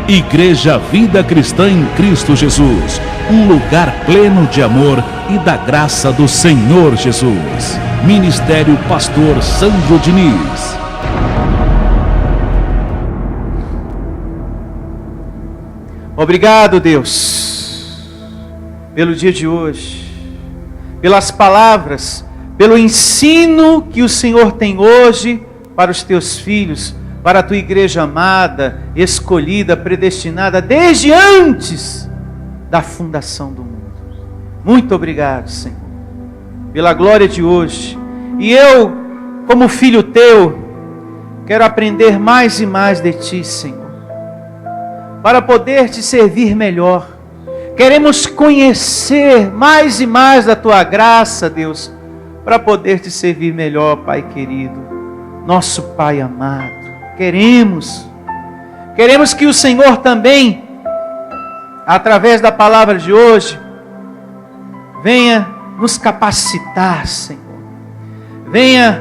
Igreja Vida Cristã em Cristo Jesus, um lugar pleno de amor e da graça do Senhor Jesus. Ministério Pastor Sandro Diniz. Obrigado, Deus, pelo dia de hoje, pelas palavras, pelo ensino que o Senhor tem hoje para os teus filhos, para a tua igreja amada, escolhida, predestinada desde antes da fundação do mundo. Muito obrigado, Senhor, pela glória de hoje. E eu, como filho teu, quero aprender mais e mais de ti, Senhor, para poder te servir melhor. Queremos conhecer mais e mais da tua graça, Deus, para poder te servir melhor, Pai querido, nosso Pai amado. Queremos que o Senhor também, através da palavra de hoje, venha nos capacitar, Senhor. Venha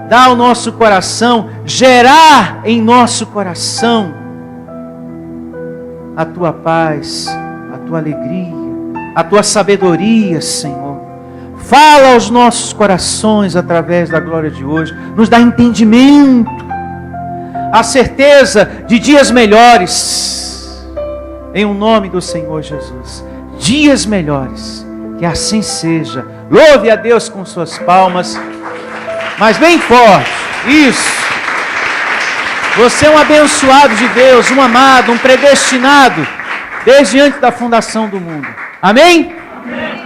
dar ao nosso coração, gerar em nosso coração a tua paz, a tua alegria, a tua sabedoria, Senhor. Fala aos nossos corações através da glória de hoje, nos dá entendimento, a certeza de dias melhores, em o nome do Senhor Jesus. Dias melhores, que assim seja. Louve a Deus com suas palmas, mas bem forte. Isso. Você é um abençoado de Deus, um amado, um predestinado, desde antes da fundação do mundo. Amém? Amém.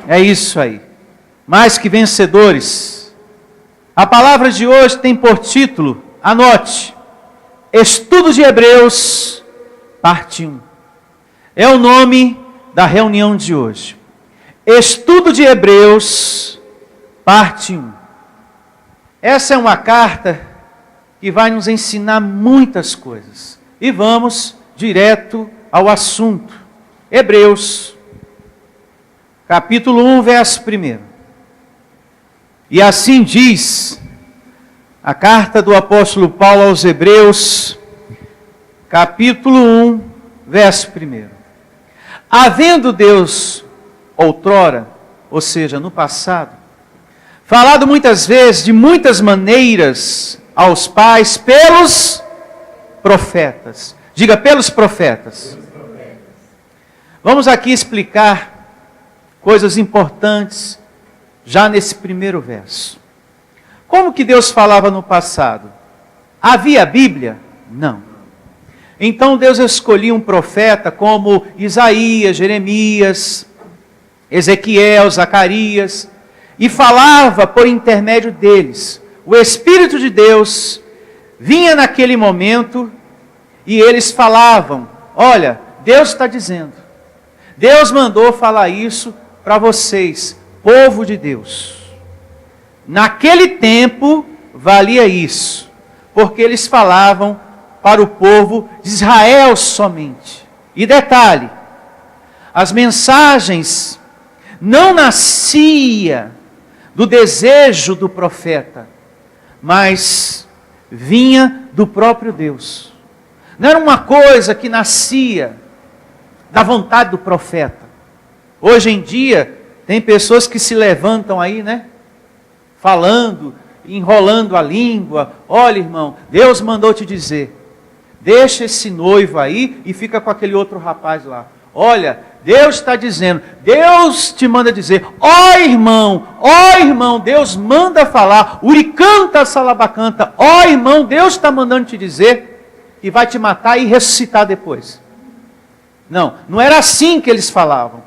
É isso aí. Mais que vencedores. A palavra de hoje tem por título, anote, Estudo de Hebreus, parte 1. É o nome da reunião de hoje. Estudo de Hebreus, parte 1. Essa é uma carta que vai nos ensinar muitas coisas. E vamos direto ao assunto. Hebreus, capítulo 1, verso 1. E assim diz a carta do apóstolo Paulo aos Hebreus, capítulo 1, verso 1. Havendo Deus outrora, ou seja, no passado, falado muitas vezes, de muitas maneiras, aos pais, pelos profetas. Diga, pelos profetas. Vamos aqui explicar coisas importantes, já nesse primeiro verso. Como que Deus falava no passado? Havia Bíblia? Não. Então Deus escolhia um profeta como Isaías, Jeremias, Ezequiel, Zacarias, e falava por intermédio deles. O Espírito de Deus vinha naquele momento e eles falavam: olha, Deus está dizendo, Deus mandou falar isso para vocês, povo de Deus. Naquele tempo valia isso, porque eles falavam para o povo de Israel somente. E detalhe, as mensagens não nasciam do desejo do profeta, mas vinha do próprio Deus. Não era uma coisa que nascia da vontade do profeta. Hoje em dia, tem pessoas que se levantam aí, né? Falando, enrolando a língua. Olha, irmão, Deus mandou te dizer. Deixa esse noivo aí e fica com aquele outro rapaz lá. Olha, Deus está dizendo, Deus te manda dizer, ó irmão, Deus manda falar, uricanta salabacanta, ó irmão, Deus está mandando te dizer que vai te matar e ressuscitar depois. Não era assim que eles falavam,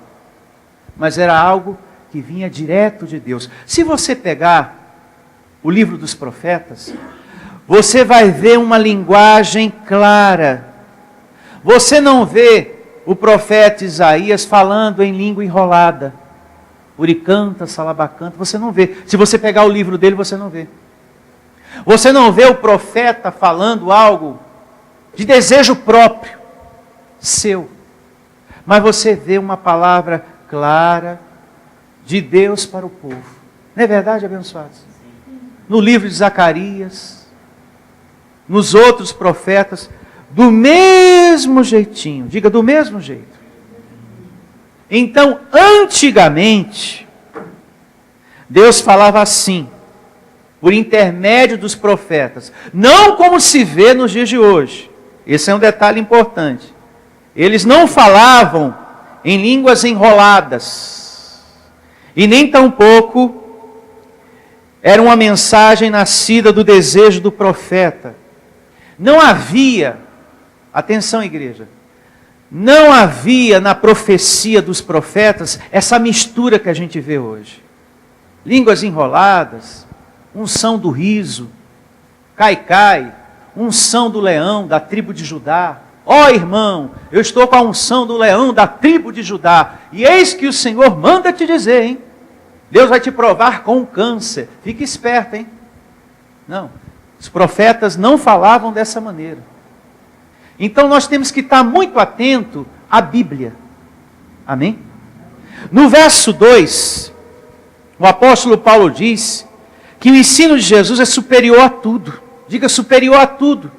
mas era algo que vinha direto de Deus. Se você pegar o livro dos profetas, você vai ver uma linguagem clara. Você não vê o profeta Isaías falando em língua enrolada. Uricanta, salabacanta, você não vê. Se você pegar o livro dele, você não vê. Você não vê o profeta falando algo de desejo próprio, seu. Mas você vê uma palavra clara de Deus para o povo. Não é verdade, abençoados? No livro de Zacarias, nos outros profetas, Do mesmo jeitinho, diga do mesmo jeito. Então, antigamente, Deus falava assim, por intermédio dos profetas, não como se vê nos dias de hoje. Esse é um detalhe importante. Eles não falavam em línguas enroladas, e nem tampouco era uma mensagem nascida do desejo do profeta. Não havia, atenção igreja, não havia na profecia dos profetas essa mistura que a gente vê hoje. Línguas enroladas, unção do riso, cai, unção do leão da tribo de Judá. Ó irmão, eu estou com a unção do leão da tribo de Judá. E eis que o Senhor manda te dizer, hein? Deus vai te provar com um câncer. Fique esperto, hein? Não, os profetas não falavam dessa maneira. Então nós temos que estar muito atento à Bíblia. Amém? No verso 2, o apóstolo Paulo diz que o ensino de Jesus é superior a tudo. Diga superior a tudo.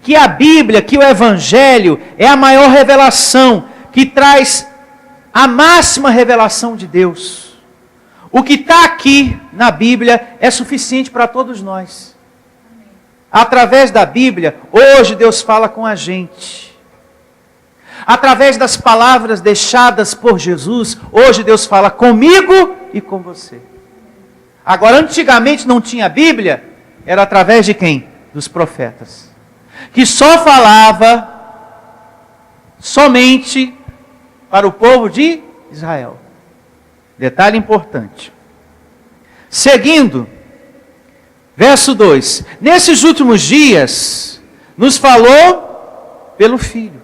Que a Bíblia, que o Evangelho é a maior revelação, que traz a máxima revelação de Deus. O que está aqui na Bíblia é suficiente para todos nós. Através da Bíblia, hoje Deus fala com a gente. Através das palavras deixadas por Jesus, hoje Deus fala comigo e com você. Agora, antigamente não tinha Bíblia, era através de quem? Dos profetas. Que só falava somente para o povo de Israel. Detalhe importante. Seguindo, verso 2. Nesses últimos dias, nos falou pelo Filho,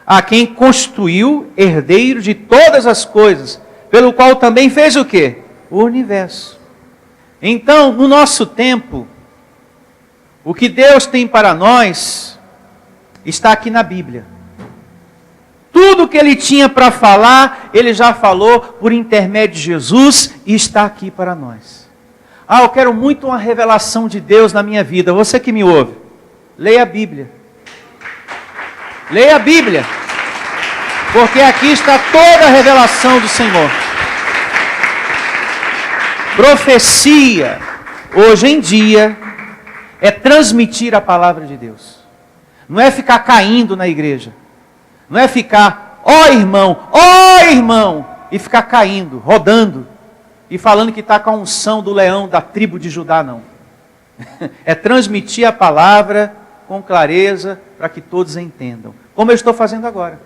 a quem constituiu herdeiro de todas as coisas, pelo qual também fez o quê? O universo. Então, no nosso tempo, o que Deus tem para nós está aqui na Bíblia. Tudo que Ele tinha para falar, Ele já falou por intermédio de Jesus e está aqui para nós. Ah, eu quero muito uma revelação de Deus na minha vida. Você que me ouve, leia a Bíblia. Leia a Bíblia. Porque aqui está toda a revelação do Senhor. Profecia, hoje em dia, é transmitir a palavra de Deus. Não é ficar caindo na igreja. Não é ficar, ó irmão, e ficar caindo, rodando, e falando que está com a unção do leão da tribo de Judá, não. É transmitir a palavra com clareza, para que todos entendam. Como eu estou fazendo agora.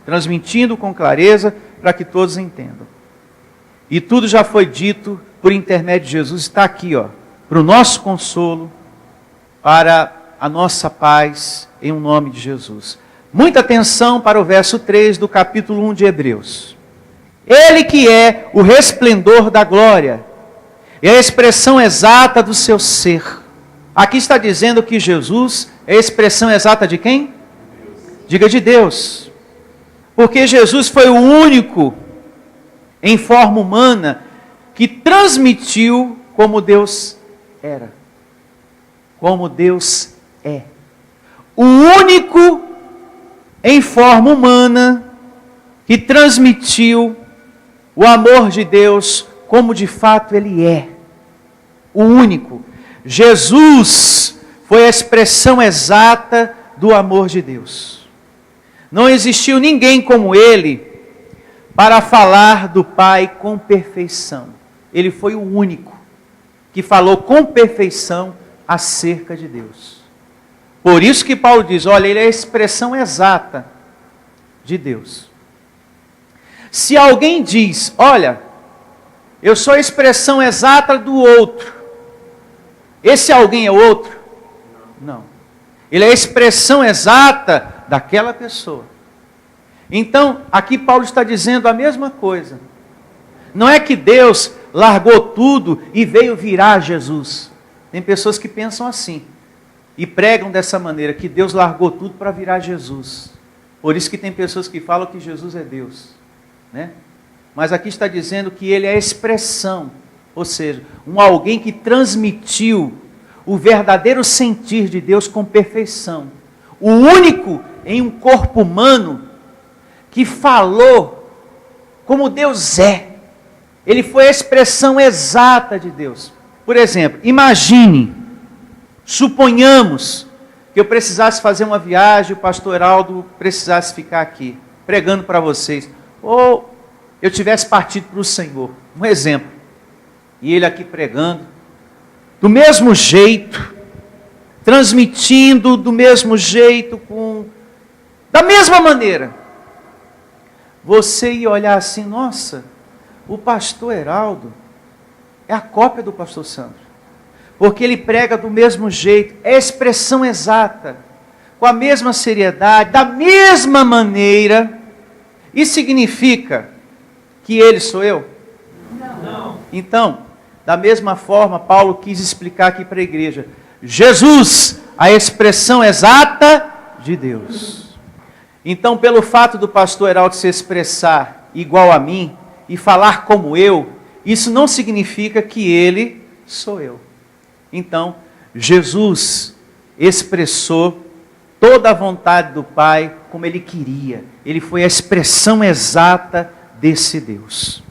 Transmitindo com clareza, para que todos entendam. E tudo já foi dito por intermédio de Jesus, está aqui, ó, para o nosso consolo, para a nossa paz, em um nome de Jesus. Muita atenção para o verso 3 do capítulo 1 de Hebreus. Ele que é o resplendor da glória, é a expressão exata do seu ser. Aqui está dizendo que Jesus é a expressão exata de quem? Deus. Diga de Deus. Porque Jesus foi o único em forma humana que transmitiu como Deus era. Como Deus é. O único em forma humana que transmitiu o amor de Deus como de fato Ele é. O único. Jesus foi a expressão exata do amor de Deus. Não existiu ninguém como Ele para falar do Pai com perfeição. Ele foi o único que falou com perfeição acerca de Deus. Por isso que Paulo diz, olha, Ele é a expressão exata de Deus. Se alguém diz, olha, eu sou a expressão exata do outro, esse alguém é outro? Não. Ele é a expressão exata daquela pessoa. Então, aqui Paulo está dizendo a mesma coisa. Não é que Deus largou tudo e veio virar Jesus. Tem pessoas que pensam assim e pregam dessa maneira, que Deus largou tudo para virar Jesus. Por isso que tem pessoas que falam que Jesus é Deus, né? Mas aqui está dizendo que Ele é a expressão, ou seja, alguém que transmitiu o verdadeiro sentir de Deus com perfeição. o único em um corpo humano que falou como Deus é. Ele foi a expressão exata de Deus. Por exemplo, imagine, suponhamos que eu precisasse fazer uma viagem, o pastor Heraldo precisasse ficar aqui, pregando para vocês, ou eu tivesse partido para o Senhor, um exemplo, e ele aqui pregando, do mesmo jeito, transmitindo do mesmo jeito, da mesma maneira, você ia olhar assim, nossa, o pastor Heraldo é a cópia do pastor Sandro, porque ele prega do mesmo jeito, é a expressão exata, com a mesma seriedade, da mesma maneira. Isso significa que ele sou eu? Não. Então, da mesma forma, Paulo quis explicar aqui para a igreja, Jesus, a expressão exata de Deus. Então, pelo fato do pastor Heraldo se expressar igual a mim, e falar como eu, isso não significa que ele sou eu. Então, Jesus expressou toda a vontade do Pai como ele queria. Ele foi a expressão exata desse Deus.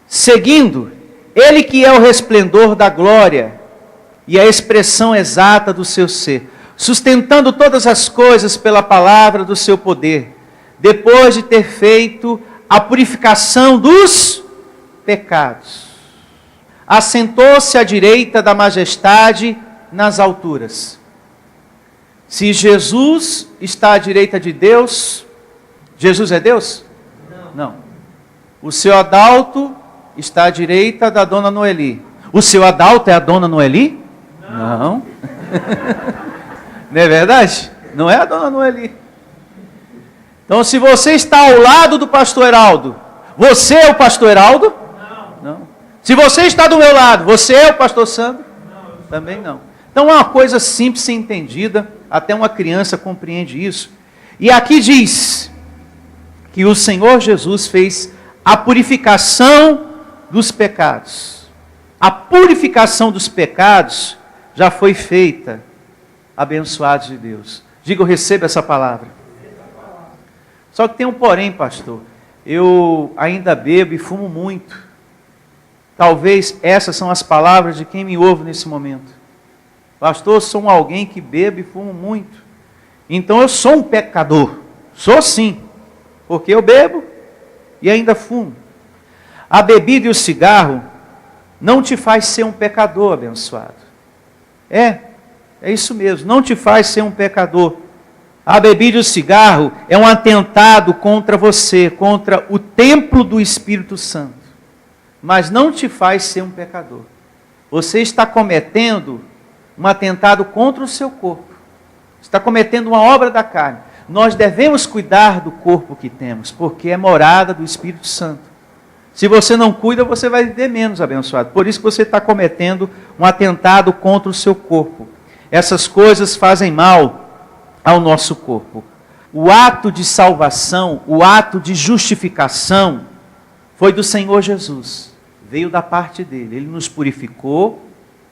Seguindo, ele que é o resplendor da glória e a expressão exata do seu ser, sustentando todas as coisas pela palavra do seu poder, depois de ter feito a purificação dos pecados, assentou-se à direita da majestade nas alturas. Se Jesus está à direita de Deus, Jesus é Deus? Não. O seu Adalto está à direita da dona Noeli. O seu Adalto é a dona Noeli? Não. Não é verdade? Não é a dona Noeli. Então, se você está ao lado do pastor Heraldo, você é o pastor Heraldo? Não. Se você está do meu lado, você é o pastor Sandro? Também não. Então, é uma coisa simples e entendida, até uma criança compreende isso. E aqui diz que o Senhor Jesus fez a purificação dos pecados. A purificação dos pecados já foi feita, abençoados de Deus. Diga, eu recebo essa palavra. Só que tem um porém, pastor. Eu ainda bebo e fumo muito. Talvez essas são as palavras de quem me ouve nesse momento. Pastor, eu sou alguém que bebe e fumo muito. Então eu sou um pecador. Sou sim. Porque eu bebo e ainda fumo. A bebida e o cigarro não te faz ser um pecador, abençoado. É isso mesmo. Não te faz ser um pecador. A bebida e o cigarro é um atentado contra você, contra o templo do Espírito Santo. Mas não te faz ser um pecador. Você está cometendo um atentado contra o seu corpo. Está cometendo uma obra da carne. Nós devemos cuidar do corpo que temos, porque é morada do Espírito Santo. Se você não cuida, você vai viver menos, abençoado. Por isso que você está cometendo um atentado contra o seu corpo. Essas coisas fazem mal ao nosso corpo. O ato de salvação, o ato de justificação, foi do Senhor Jesus. Veio da parte dele. Ele nos purificou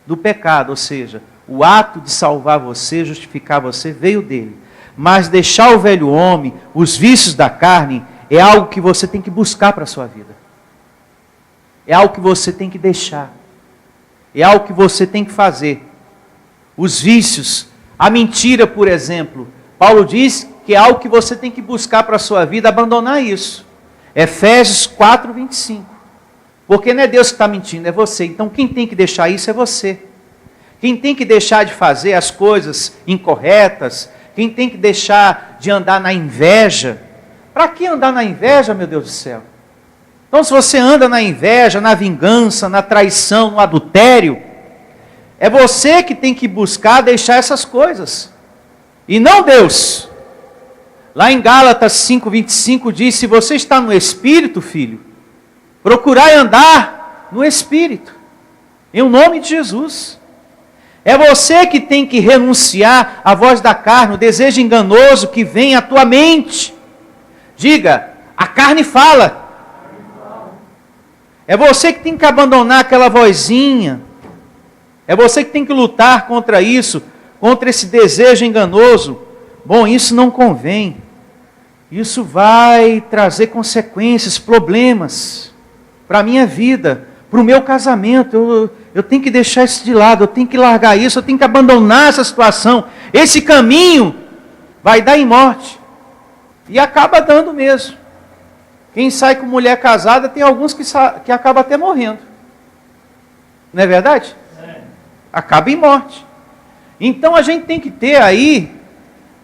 do pecado, ou seja, o ato de salvar você, justificar você, veio dele. Mas deixar o velho homem, os vícios da carne, é algo que você tem que buscar para a sua vida. É algo que você tem que deixar. É algo que você tem que fazer. Os vícios, a mentira, por exemplo. Paulo diz que é algo que você tem que buscar para a sua vida, abandonar isso. Efésios 4, 25. Porque não é Deus que está mentindo, é você. Então quem tem que deixar isso é você. Quem tem que deixar de fazer as coisas incorretas, quem tem que deixar de andar na inveja. Para que andar na inveja, meu Deus do céu? Então se você anda na inveja, na vingança, na traição, no adultério, é você que tem que buscar deixar essas coisas. E não Deus. Lá em Gálatas 5:25 diz, se você está no Espírito, filho, procurai andar no Espírito. Em nome de Jesus. É você que tem que renunciar à voz da carne, o desejo enganoso que vem à tua mente. Diga, a carne fala. É você que tem que abandonar aquela vozinha. É você que tem que lutar contra isso, contra esse desejo enganoso, bom, isso não convém. Isso vai trazer consequências, problemas para a minha vida, para o meu casamento. Eu tenho que deixar isso de lado, eu tenho que largar isso, eu tenho que abandonar essa situação. Esse caminho vai dar em morte. E acaba dando mesmo. Quem sai com mulher casada, tem alguns que acabam até morrendo. Não é verdade? Acaba em morte. Então a gente tem que ter aí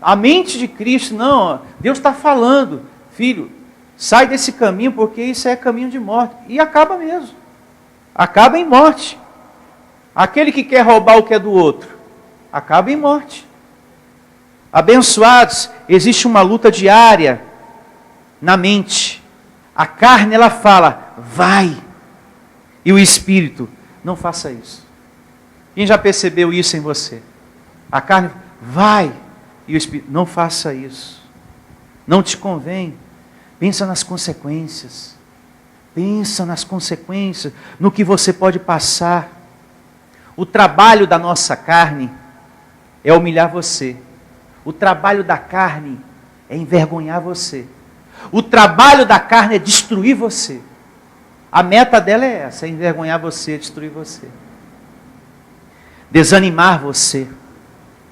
a mente de Cristo. Não, Deus está falando, filho, sai desse caminho, porque isso é caminho de morte. E acaba mesmo. Acaba em morte. Aquele que quer roubar o que é do outro, acaba em morte. Abençoados, existe uma luta diária na mente. A carne, ela fala, vai. E o Espírito, não faça isso. Quem já percebeu isso em você? A carne, vai. E o Espírito, não faça isso. Não te convém. Pensa nas consequências. Pensa nas consequências, no que você pode passar. O trabalho da nossa carne é humilhar você. O trabalho da carne é envergonhar você. O trabalho da carne é destruir você. A meta dela é essa, é envergonhar você, destruir você. Desanimar você.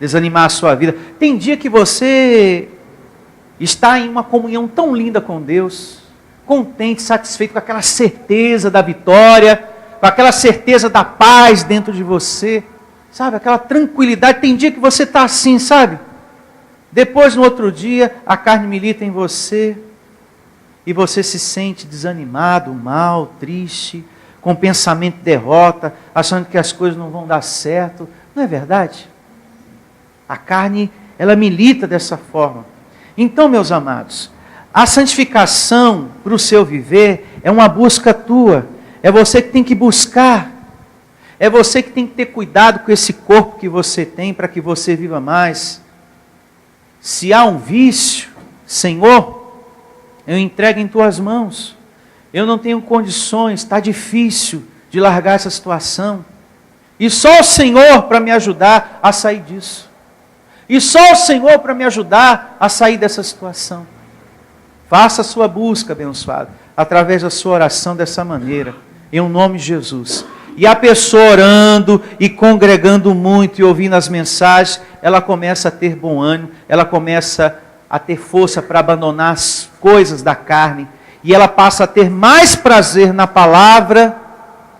Desanimar a sua vida. Tem dia que você está em uma comunhão tão linda com Deus, contente, satisfeito, com aquela certeza da vitória, com aquela certeza da paz dentro de você, sabe, aquela tranquilidade. Tem dia que você está assim, sabe? Depois, no outro dia, a carne milita em você, e você se sente desanimado, mal, triste, com pensamento de derrota, achando que as coisas não vão dar certo. Não é verdade? A carne, ela milita dessa forma. Então, meus amados, a santificação para o seu viver é uma busca tua. É você que tem que buscar. É você que tem que ter cuidado com esse corpo que você tem para que você viva mais. Se há um vício, Senhor, eu entrego em tuas mãos. Eu não tenho condições, está difícil de largar essa situação. E só o Senhor para me ajudar a sair disso. E só o Senhor para me ajudar a sair dessa situação. Faça a sua busca, abençoado, através da sua oração dessa maneira, em nome de Jesus. E a pessoa orando e congregando muito e ouvindo as mensagens, ela começa a ter bom ânimo, ela começa a ter força para abandonar as coisas da carne, e ela passa a ter mais prazer na palavra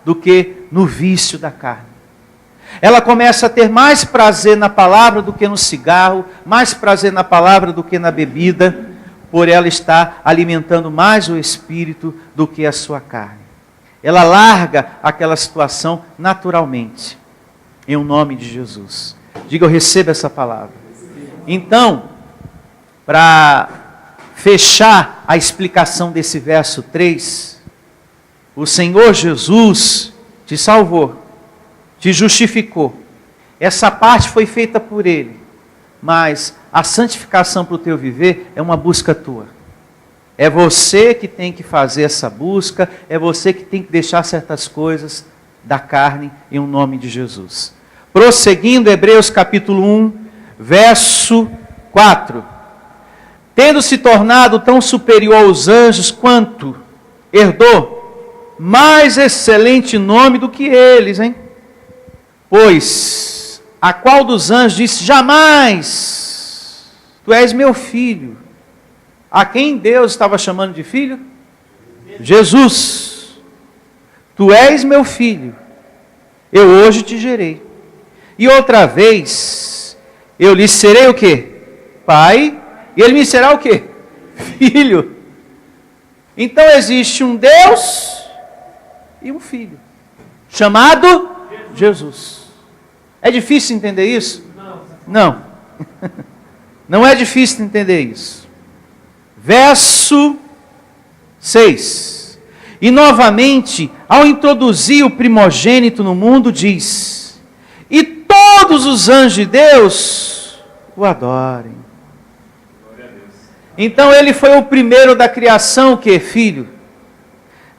do que no vício da carne. Ela começa a ter mais prazer na palavra do que no cigarro, mais prazer na palavra do que na bebida, por ela estar alimentando mais o espírito do que a sua carne. Ela larga aquela situação naturalmente, em nome de Jesus. Diga, eu recebo essa palavra. Então, para fechar a explicação desse verso 3, o Senhor Jesus te salvou, te justificou. Essa parte foi feita por Ele, mas a santificação para o teu viver é uma busca tua. É você que tem que fazer essa busca, é você que tem que deixar certas coisas da carne em nome de Jesus. Prosseguindo, Hebreus capítulo 1, verso 4. Tendo se tornado tão superior aos anjos quanto herdou mais excelente nome do que eles, hein? Pois a qual dos anjos disse, jamais, tu és meu filho. A quem Deus estava chamando de filho? Jesus. Tu és meu filho, eu hoje te gerei. E outra vez, eu lhe serei o quê? Pai, e ele me será o quê? Filho. Então existe um Deus e um filho, chamado Jesus. É difícil entender isso? Não. Não é difícil entender isso. Verso 6. E novamente, ao introduzir o primogênito no mundo, diz: e todos os anjos de Deus o adorem. Então ele foi o primeiro da criação, que é filho.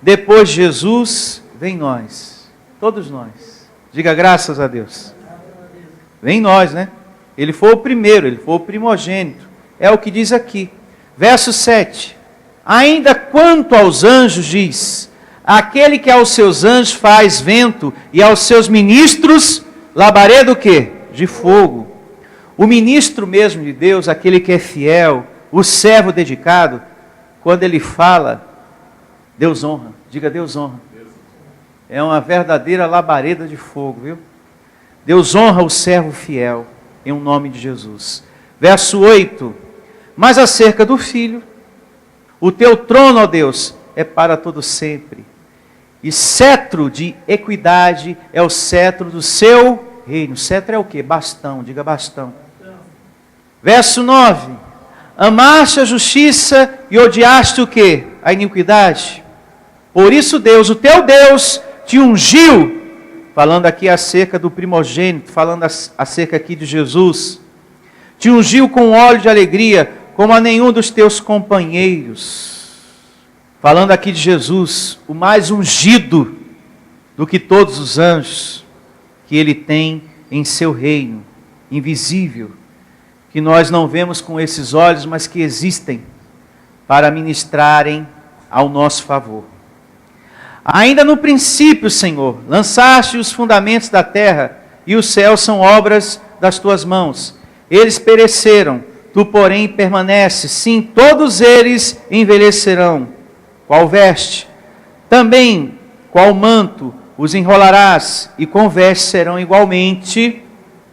Depois de Jesus, vem nós. Todos nós. Diga graças a Deus. Vem nós, né? Ele foi o primeiro, ele foi o primogênito. É o que diz aqui. Verso 7. Ainda quanto aos anjos, diz: aquele que aos seus anjos faz vento e aos seus ministros labareda o quê? De fogo. O ministro mesmo de Deus, aquele que é fiel, o servo dedicado, quando ele fala, Deus honra. Diga, Deus honra. É uma verdadeira labareda de fogo, viu? Deus honra o servo fiel, em nome de Jesus. Verso 8. Mas acerca do Filho, o teu trono, ó Deus, é para todo sempre. E cetro de equidade é o cetro do seu reino. Cetro é o quê? Bastão, diga bastão. Verso 9. Amaste a justiça e odiaste o quê? A iniquidade. Por isso Deus, o teu Deus, te ungiu. Falando aqui acerca do primogênito, falando acerca aqui de Jesus. Te ungiu com óleo de alegria, como a nenhum dos teus companheiros. Falando aqui de Jesus, o mais ungido do que todos os anjos que ele tem em seu reino, invisível, que nós não vemos com esses olhos, mas que existem para ministrarem ao nosso favor. Ainda no princípio, Senhor, lançaste os fundamentos da terra, e os céus são obras das tuas mãos. Eles pereceram, tu, porém, permaneces. Sim, todos eles envelhecerão. Qual veste? Também, qual manto os enrolarás, e com vestes serão igualmente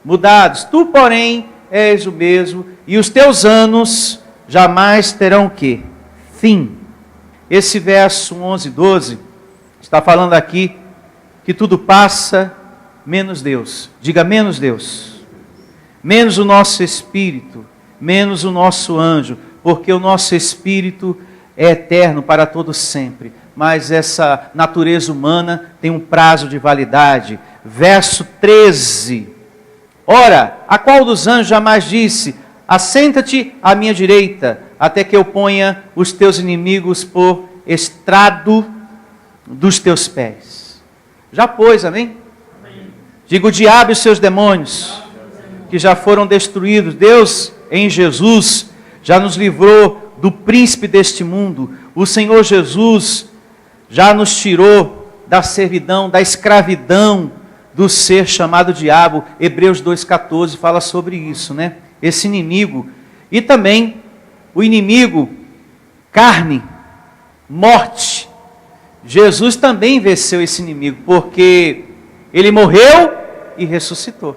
mudados. Tu, porém, és o mesmo, e os teus anos jamais terão o quê? Fim. Esse verso 11 e 12... está falando aqui que tudo passa, menos Deus. Diga, menos Deus. Menos o nosso espírito, menos o nosso anjo, porque o nosso espírito é eterno para todo sempre. Mas essa natureza humana tem um prazo de validade. Verso 13. Ora, a qual dos anjos jamais disse: assenta-te à minha direita, até que eu ponha os teus inimigos por estrado dos teus pés. Já pôs, amém? Amém. Diga, o diabo e os seus demônios, que já foram destruídos. Deus, em Jesus, já nos livrou do príncipe deste mundo. O Senhor Jesus já nos tirou da servidão, da escravidão do ser chamado diabo. Hebreus 2,14 fala sobre isso, né? Esse inimigo. E também o inimigo, carne, morte. Jesus também venceu esse inimigo, porque ele morreu e ressuscitou.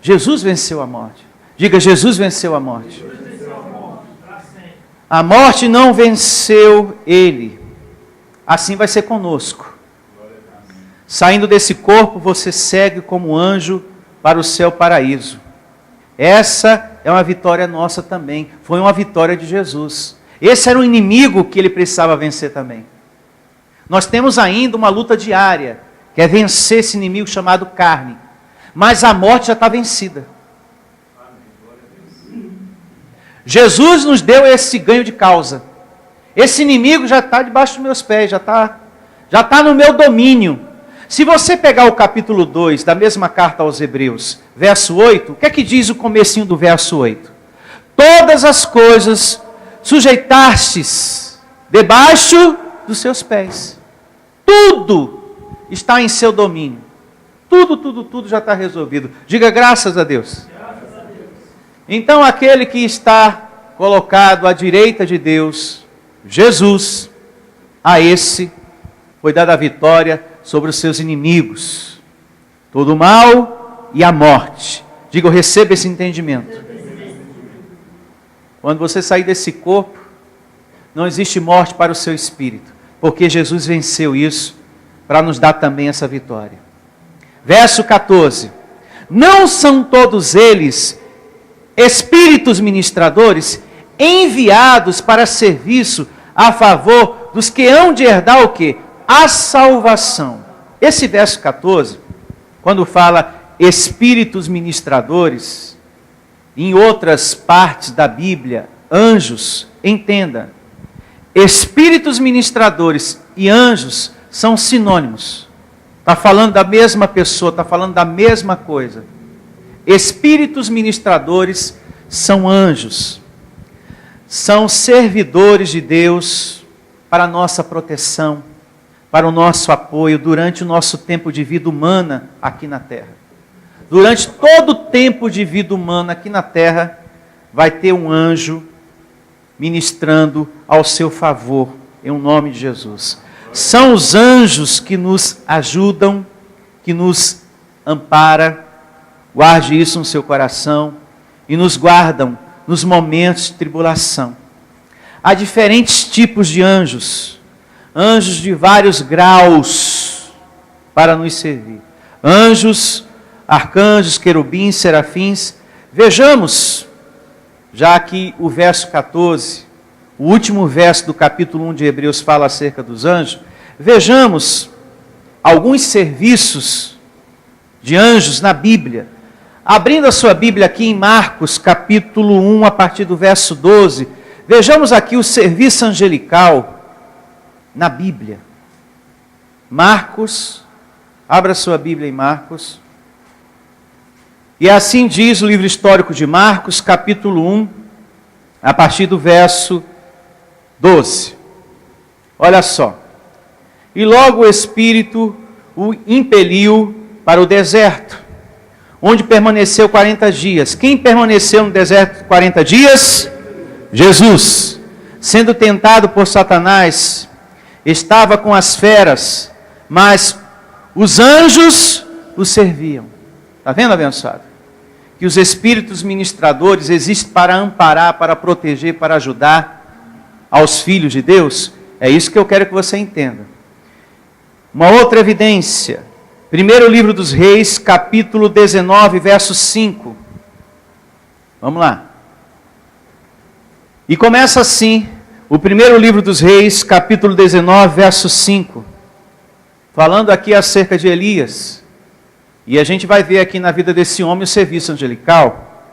Jesus venceu a morte. Diga, Jesus venceu a morte. A morte não venceu ele. Assim vai ser conosco. Saindo desse corpo, você segue como anjo para o céu paraíso. Essa é uma vitória nossa também. Foi uma vitória de Jesus. Esse era o inimigo que ele precisava vencer também. Nós temos ainda uma luta diária, que é vencer esse inimigo chamado carne. Mas a morte já está vencida. Jesus nos deu esse ganho de causa. Esse inimigo já está debaixo dos meus pés, já está no meu domínio. Se você pegar o capítulo 2 da mesma carta aos Hebreus, verso 8, o que é que diz o comecinho do verso 8? Todas as coisas sujeitastes debaixo dos seus pés. Tudo está em seu domínio. Tudo já está resolvido. Diga graças a Deus. Graças a Deus. Então aquele que está colocado à direita de Deus, Jesus, a esse foi dada a vitória sobre os seus inimigos. Todo o mal e a morte. Diga, eu recebo esse entendimento. Quando você sair desse corpo, não existe morte para o seu espírito. Porque Jesus venceu isso para nos dar também essa vitória. Verso 14. Não são todos eles espíritos ministradores enviados para serviço a favor dos que hão de herdar o quê? A salvação. Esse verso 14, quando fala espíritos ministradores, em outras partes da Bíblia, anjos, entenda. Espíritos ministradores e anjos são sinônimos. Está falando da mesma pessoa, está falando da mesma coisa. espíritos ministradores são anjos. São servidores de Deus para a nossa proteção, para o nosso apoio durante o nosso tempo de vida humana aqui na terra. Durante todo o tempo de vida humana aqui na terra, vai ter um anjo ministrando ao seu favor, em nome de Jesus. São os anjos que nos ajudam, que nos amparam, guarde isso no seu coração, e nos guardam nos momentos de tribulação. Há diferentes tipos de anjos, anjos de vários graus para nos servir. Anjos, arcanjos, querubins, serafins. Vejamos, já aqui o verso 14, o último verso do capítulo 1 de Hebreus fala acerca dos anjos. Vejamos alguns serviços de anjos na Bíblia. Abrindo a sua Bíblia aqui em Marcos, capítulo 1, a partir do verso 12, vejamos aqui o serviço angelical na Bíblia. Marcos, abra sua Bíblia em Marcos. E assim diz o livro histórico de Marcos, capítulo 1, a partir do verso 12. Olha só. E logo o Espírito o impeliu para o deserto, onde permaneceu 40 dias. Quem permaneceu no deserto 40 dias? Jesus. Sendo tentado por Satanás, estava com as feras, mas os anjos o serviam. Está vendo, abençoado? Que os espíritos ministradores existem para amparar, para proteger, para ajudar aos filhos de Deus. É isso que eu quero que você entenda. Uma outra evidência. Primeiro livro dos Reis, capítulo 19, verso 5. Vamos lá. E começa assim, o primeiro livro dos Reis, capítulo 19, verso 5. Falando aqui acerca de Elias. E a gente vai ver aqui na vida desse homem o serviço angelical.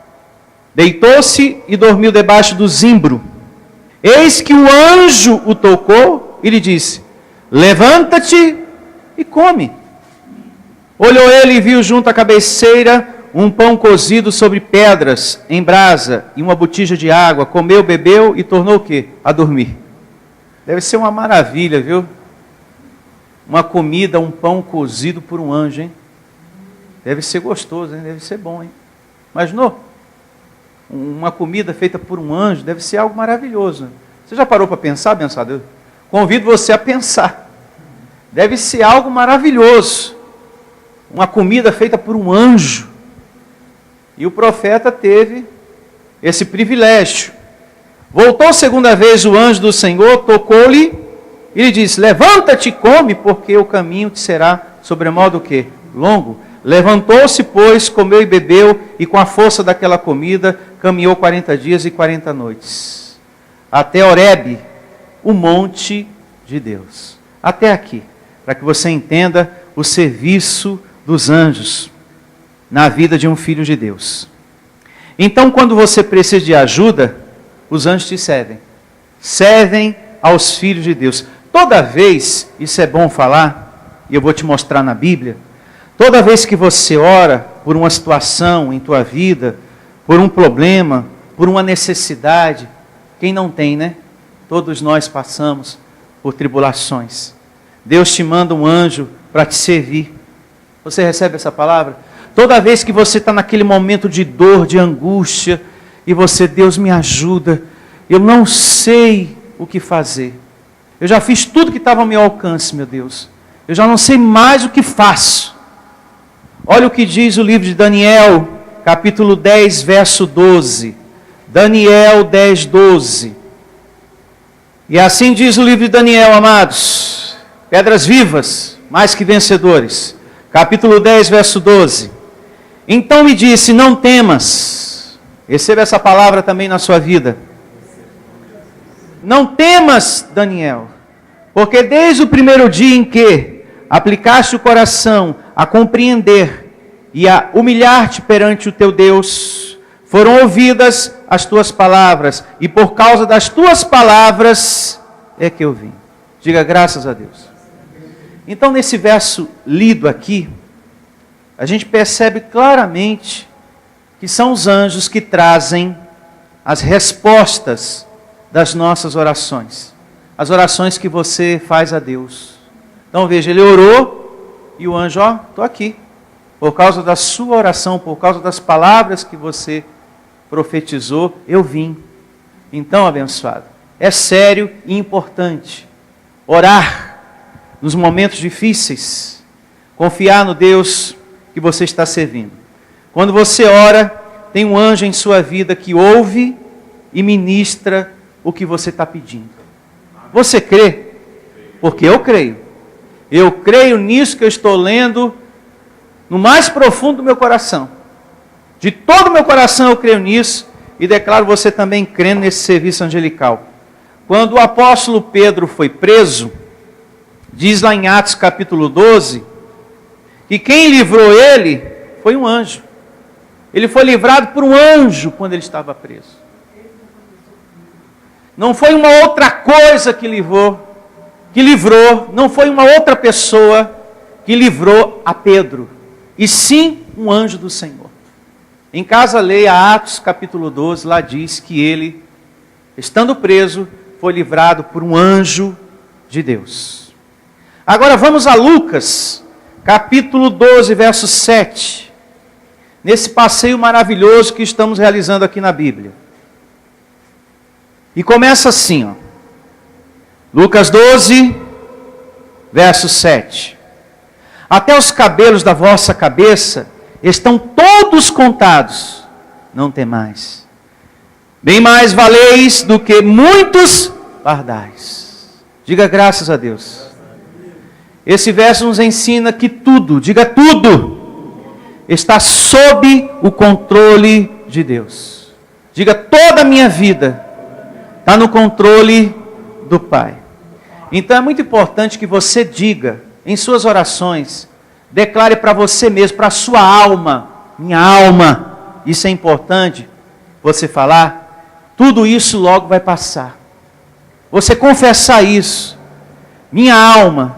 Deitou-se e dormiu debaixo do zimbro. Eis que o anjo o tocou e lhe disse: levanta-te e come. Olhou ele e viu junto à cabeceira um pão cozido sobre pedras em brasa e uma botija de água. Comeu, bebeu e tornou o quê? A dormir. Deve ser uma maravilha, viu? Uma comida, um pão cozido por um anjo, hein? Deve ser gostoso, hein? Deve ser bom, hein? Imaginou? Uma comida feita por um anjo deve ser algo maravilhoso. Você já parou para pensar, abençoado? Eu convido você a pensar. Deve ser algo maravilhoso. Uma comida feita por um anjo. E o profeta teve esse privilégio. Voltou segunda vez o anjo do Senhor, tocou-lhe e lhe disse: levanta-te e come, porque o caminho te será sobremodo o quê? Longo. Levantou-se, pois, comeu e bebeu, e com a força daquela comida, caminhou 40 dias e 40 noites. Até Horebe, o monte de Deus. Até aqui, para que você entenda o serviço dos anjos na vida de um filho de Deus. Então, quando você precisa de ajuda, os anjos te servem. Servem aos filhos de Deus. Toda vez, isso é bom falar, e eu vou te mostrar na Bíblia, toda vez que você ora por uma situação em tua vida, por um problema, por uma necessidade, quem não tem, né? Todos nós passamos por tribulações. Deus te manda um anjo para te servir. Você recebe essa palavra? Toda vez que você está naquele momento de dor, de angústia, e você, Deus me ajuda, eu não sei o que fazer. Eu já fiz tudo que estava ao meu alcance, meu Deus. Eu já não sei mais o que faço. Olha o que diz o livro de Daniel, capítulo 10, verso 12. Daniel 10, 12. E assim diz o livro de Daniel, amados. Pedras vivas, mais que vencedores. Capítulo 10, verso 12. Então me disse: não temas. Receba essa palavra também na sua vida. Não temas, Daniel, porque desde o primeiro dia em que aplicaste o coração a compreender e a humilhar-te perante o teu Deus, foram ouvidas as tuas palavras, e por causa das tuas palavras é que eu vim. Diga graças a Deus. Então, nesse verso lido aqui, a gente percebe claramente que são os anjos que trazem as respostas das nossas orações. As orações que você faz a Deus. Então veja, ele orou e o anjo, estou aqui. Por causa da sua oração, por causa das palavras que você profetizou, eu vim. Então, abençoado, é sério e importante orar nos momentos difíceis, confiar no Deus que você está servindo. Quando você ora, tem um anjo em sua vida que ouve e ministra o que você está pedindo. Você crê? Porque eu creio. Eu creio nisso que eu estou lendo no mais profundo do meu coração. De todo o meu coração eu creio nisso e declaro você também crendo nesse serviço angelical. Quando o apóstolo Pedro foi preso, diz lá em Atos capítulo 12, que quem livrou ele foi um anjo. Ele foi livrado por um anjo quando ele estava preso. Não foi uma outra coisa que livrou, não foi uma outra pessoa que livrou a Pedro, e sim um anjo do Senhor. Em casa leia Atos capítulo 12, lá diz que ele, estando preso, foi livrado por um anjo de Deus. Agora vamos a Lucas, capítulo 12, verso 7. Nesse passeio maravilhoso que estamos realizando aqui na Bíblia. E começa assim, Lucas 12, verso 7. Até os cabelos da vossa cabeça estão todos contados. Não temais. Bem mais valeis do que muitos pardais. Diga graças a Deus. Esse verso nos ensina que tudo, diga tudo, está sob o controle de Deus. Diga toda a minha vida está no controle do Pai. Então é muito importante que você diga em suas orações, declare para você mesmo, para a sua alma, minha alma, isso é importante, você falar, tudo isso logo vai passar. Você confessar isso, minha alma,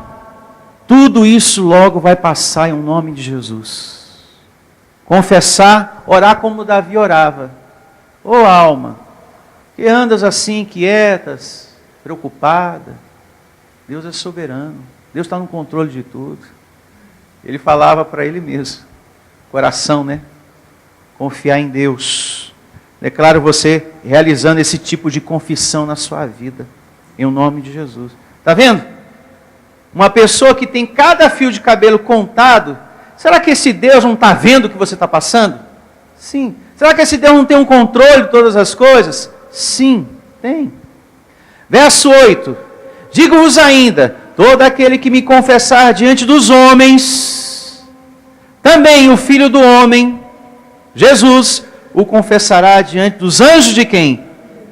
tudo isso logo vai passar em nome de Jesus. Confessar, orar como Davi orava. Ô alma, que andas assim, quietas, preocupada, Deus é soberano, Deus está no controle de tudo. Ele falava para ele mesmo, coração, né? Confiar em Deus. Declaro você realizando esse tipo de confissão na sua vida, em nome de Jesus. Está vendo? Uma pessoa que tem cada fio de cabelo contado, será que esse Deus não está vendo o que você está passando? Sim. Será que esse Deus não tem um controle de todas as coisas? Sim, tem. Verso 8. Digo-vos ainda, todo aquele que me confessar diante dos homens, também o Filho do Homem, Jesus, o confessará diante dos anjos de quem?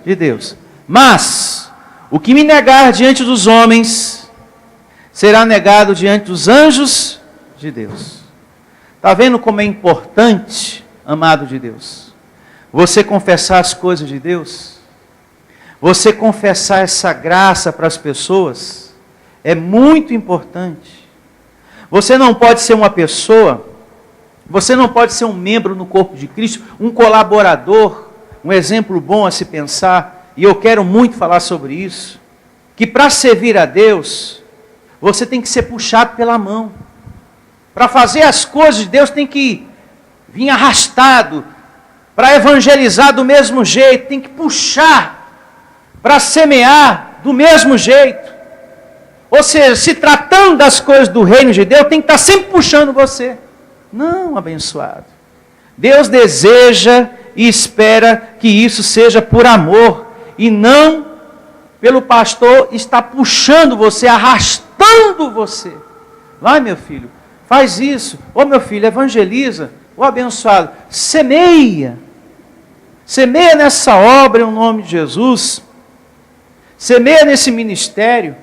De Deus. Mas, o que me negar diante dos homens, será negado diante dos anjos de Deus. Está vendo como é importante, amado de Deus, você confessar as coisas de Deus? Você confessar essa graça para as pessoas é muito importante. Você não pode ser uma pessoa, você não pode ser um membro no corpo de Cristo, um colaborador, um exemplo bom a se pensar, e eu quero muito falar sobre isso, que para servir a Deus, você tem que ser puxado pela mão. Para fazer as coisas de Deus tem que vir arrastado, para evangelizar do mesmo jeito, tem que puxar, para semear do mesmo jeito. Ou seja, se tratando das coisas do reino de Deus, tem que estar sempre puxando você. Não, abençoado. Deus deseja e espera que isso seja por amor, e não pelo pastor estar puxando você, arrastando você. Vai, meu filho, faz isso. Ô, meu filho, evangeliza. Ô, abençoado, semeia. Semeia nessa obra em nome de Jesus. Semeia nesse ministério.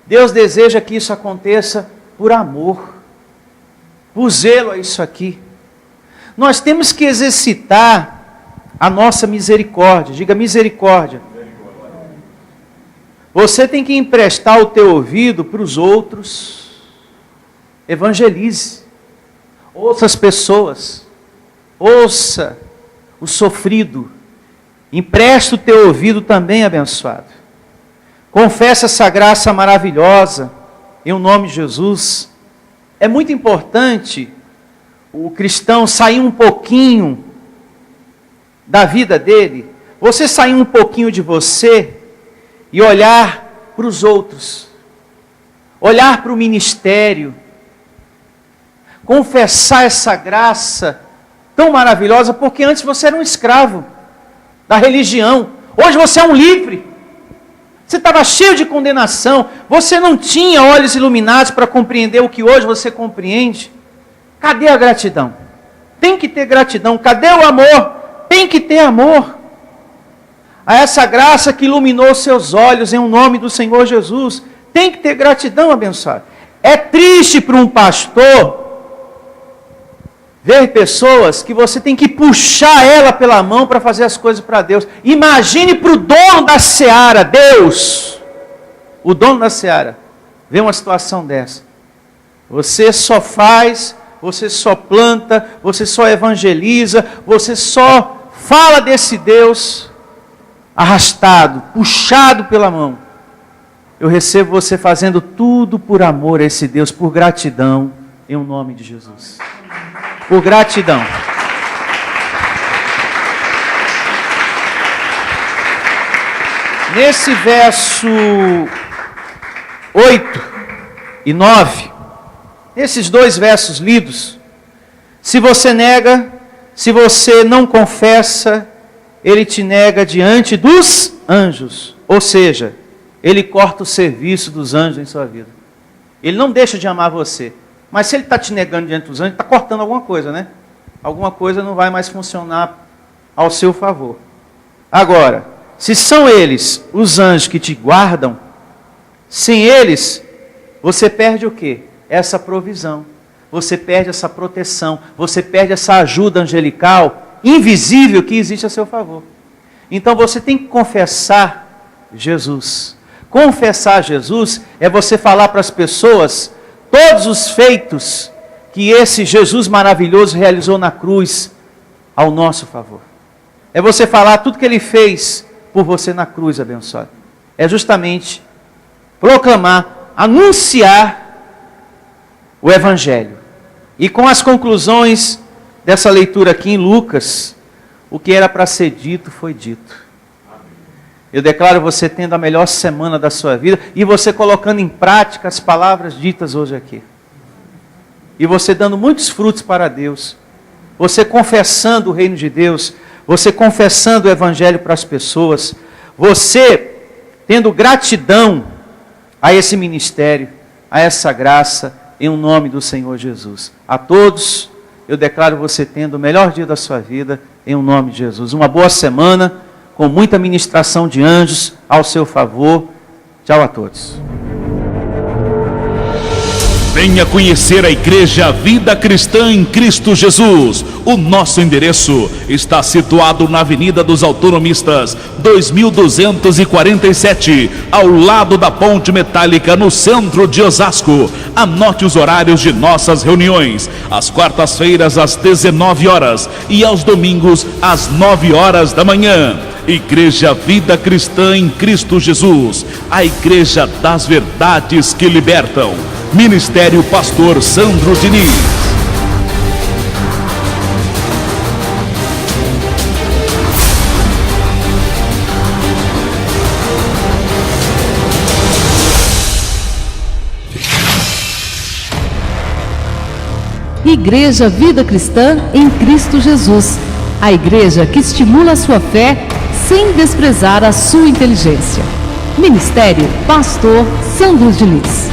Deus deseja que isso aconteça por amor, por zelo a isso aqui. Nós temos que exercitar a nossa misericórdia. Diga misericórdia. Você tem que emprestar o teu ouvido para os outros. Evangelize. Ouça as pessoas. ouça o sofrido, empresta o teu ouvido também, abençoado. Confessa essa graça maravilhosa, em nome de Jesus. É muito importante o cristão sair um pouquinho da vida dele, você sair um pouquinho de você e olhar para os outros, olhar para o ministério, confessar essa graça tão maravilhosa, porque antes você era um escravo da religião, hoje você é um livre. Você estava cheio de condenação, você não tinha olhos iluminados para compreender o que hoje você compreende. Cadê a gratidão? Tem que ter gratidão. Cadê o amor? Tem que ter amor. A essa graça que iluminou seus olhos em nome do Senhor Jesus. Tem que ter gratidão, abençoado. É triste para um pastor ver pessoas que você tem que puxar ela pela mão para fazer as coisas para Deus. Imagine para o dono da seara, Deus, o dono da seara, ver uma situação dessa. Você só faz, você só planta, você só evangeliza, você só fala desse Deus arrastado, puxado pela mão. Eu recebo você fazendo tudo por amor a esse Deus, por gratidão, em nome de Jesus. Por gratidão. Nesse verso 8 e 9, esses dois versos lidos, se você nega, se você não confessa, ele te nega diante dos anjos. Ou seja, ele corta o serviço dos anjos em sua vida. Ele não deixa de amar você. Mas se ele está te negando diante dos anjos, está cortando alguma coisa, né? Alguma coisa não vai mais funcionar ao seu favor. Agora, se são eles, os anjos que te guardam, sem eles, você perde o quê? Essa provisão. Você perde essa proteção. Você perde essa ajuda angelical, invisível, que existe a seu favor. Então você tem que confessar Jesus. Confessar Jesus é você falar para as pessoas todos os feitos que esse Jesus maravilhoso realizou na cruz ao nosso favor. É você falar tudo que ele fez por você na cruz, abençoado. É justamente proclamar, anunciar o Evangelho. E com as conclusões dessa leitura aqui em Lucas, o que era para ser dito foi dito. Eu declaro você tendo a melhor semana da sua vida e você colocando em prática as palavras ditas hoje aqui. E você dando muitos frutos para Deus. Você confessando o reino de Deus. Você confessando o Evangelho para as pessoas. Você tendo gratidão a esse ministério, a essa graça, em nome do Senhor Jesus. A todos, eu declaro você tendo o melhor dia da sua vida, em nome de Jesus. Uma boa semana, com muita ministração de anjos ao seu favor. Tchau a todos. Venha conhecer a Igreja Vida Cristã em Cristo Jesus. O nosso endereço está situado na Avenida dos Autonomistas, 2247, ao lado da Ponte Metálica, no centro de Osasco. Anote os horários de nossas reuniões: às quartas-feiras às 19 horas e aos domingos às 9 horas da manhã. Igreja Vida Cristã em Cristo Jesus, a igreja das verdades que libertam. Ministério Pastor Sandro Diniz. Igreja Vida Cristã em Cristo Jesus, a igreja que estimula a sua fé sem desprezar a sua inteligência. Ministério Pastor Sandro Diniz.